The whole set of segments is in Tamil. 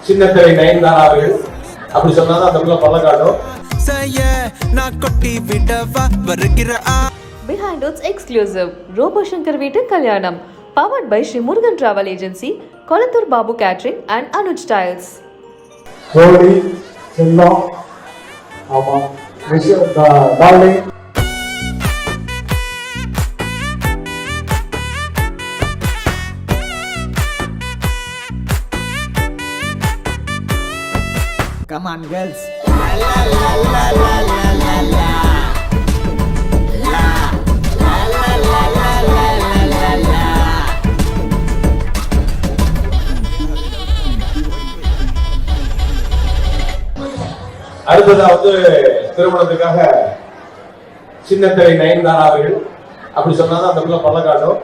சின்னத்திரை நயன்தாரா அவர்கள் அப்படி சொன்னாதான் அந்த புள்ள பல்ல காட்டும். Behind It's exclusive Robo Shankar Veetu Kalyanam powered by Sri Murugan Travel Agency, Kolattur Babu Catering and Anuj Tiles. கோழி செல்லம் ஆமா டார்லிங் Come on, girls. அடுத்ததா திருமணத்துக்காக சின்னத்திரை நயன்தாரா அவர்கள் அப்படி சொன்னாதான் அந்த புள்ள பல்ல காட்டும்.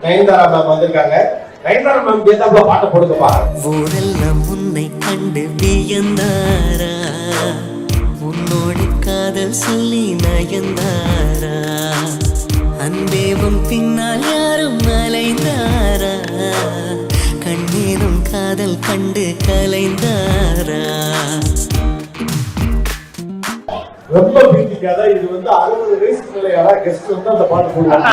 நயன்தாரா மேம் வந்திருக்காங்க. நயன்தாரா மேம் கேட்டாப்ல பாட்டை போடுங்கப்பா. ஊரெல்லாம் உன்னை கண்டு வியந்தாரா, உன்னோடு காதல் சொல்லி நயந்தாரா, அன்பேவும் பின்னால் யாரும் அலைந்தாரா, கண்ணீரும் காதல் கண்டு கலைந்தாரா. ரொம்ப பீட்டிக்காத. இது 60 வயசுக்கு மேல யாராவது கெஸ்ட் வந்து அந்த பாட்டு போடுவாங்க.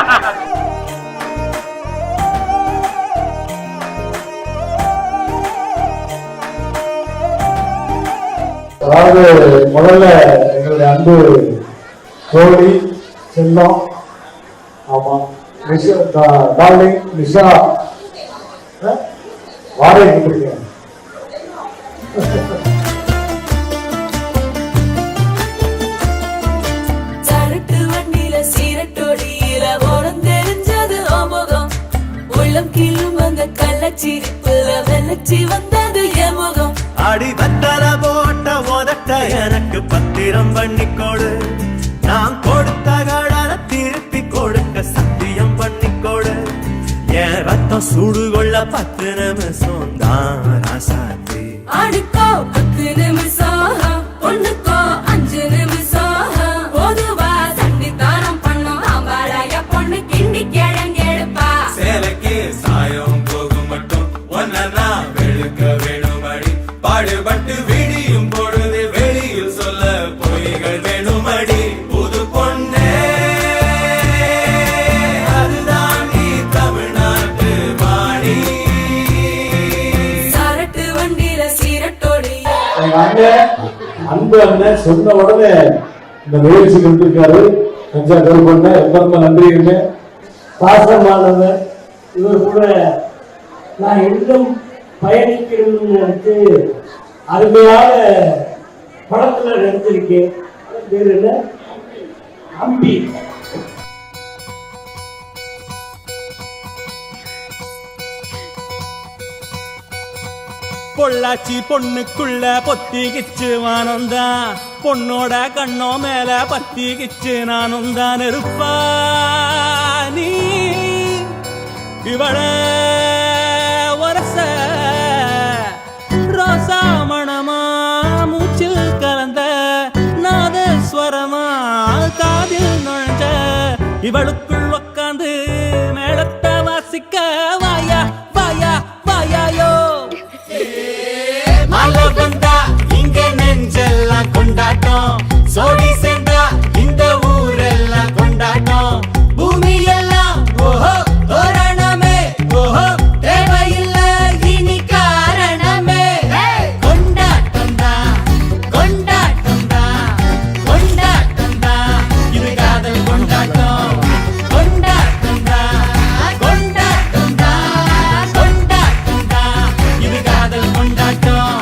அதாவது முதல்ல எங்களுடைய அன்பு கோழி செல்லம் ஆமா டார்லிங் நிஷா வாடகை கொடுத்துருக்கேன். சரட்டு வண்டியில சீரட்டோடியில ஓரம் தெரிஞ்சது ஓமுகம், உள்ளம் கீழும் வந்த கள்ளச்சிரிப்புல வெள்ளச்சி வந்தது எமுகம். அடி வத்தல போட்ட உதட்ட எனக்கு பத்திரம் பண்ணிக்கோடு, நான் கொடுத்த கடன திருப்பி கொடுக்க சத்தியம் பண்ணிக்கோடு, என் ரத்தம் சூடு கொள்ள 10 நிமிஷம் தான் ராசாத்தி. ஆடுக்கோ 10 நிமிஷம், பொண்ணுக்கோ 5 நிமிஷம், பொதுவா சண்டித்தானம் பண்ணும் ஆம்பாளைய பொண்ணு கிண்டி கிழங்கெடுப்பா. சேலைக்கு சாயம் போகும் மட்டும் ஒன்னா வெளுக்க வேணுமடி, பாடுபட்டு விடியும் பொழுது வெளியில் சொல்ல பொய்கள் வேணுமடி. புது பொண்ணே அதுதான் நீ தமிழ்நாட்டு வாணி. சரட்டு வண்டியில சீரட்டோடி எங்க அன்பு அண்ணன் சொன்ன உடனே இந்த நிகழ்ச்சிக்கு வந்திருக்காரு. கஞ்சா கருப்பண்ண ரொம்ப நன்றிங்க. பாசமானவர் இவர் கூட நான் எங்கும் பயணிக்கணும்னு நினைச்சு அருமையான படத்துல நடிச்சிருக்கேன். பேர் என்ன? அம்பி. பொள்ளாச்சி பொண்ணுக்குள்ள பொத்திக்கிச்சு வானந்தான், பொண்ணோட கண்ணோ மேல பத்திக்கிச்சு நானும் தான் இருப்பா. நீ இவள வரச ரோசா மணமா மூச்சில் கலந்த நாதஸ்வரமா காதில் நுழைஞ்ச இவளுக்குள் உக்காந்து மேளத்தை வாசிக்க வாயா வாயா வாயாயோ. மழை வந்தா இங்க நெஞ்செல்லாம் கொண்டாட்டம், சோடி சேர்ந்தா இந்த ஊரெல்லாம் கொண்டாட்டம், பூமி எல்லாம் ஓஹோ தோரணமே, ஓஹோ தேவையில்லை இனி காரணமே. கொண்டாட்டம் தான் கொண்டாட்டம் தான் கொண்டாட்டம் தான் இது காதல் கொண்டாட்டம், கொண்டாட்டம் தான் கொண்டாட்டம் தான் கொண்டாட்டம் தான் இது காதல் கொண்டாட்டம்.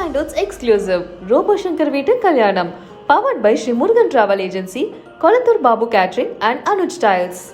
Sandals exclusive Robo Shankar Veetu Kalyanam powered by Sri Murugan Travel Agency, Kolattur Babu Catering and Anuj Styles.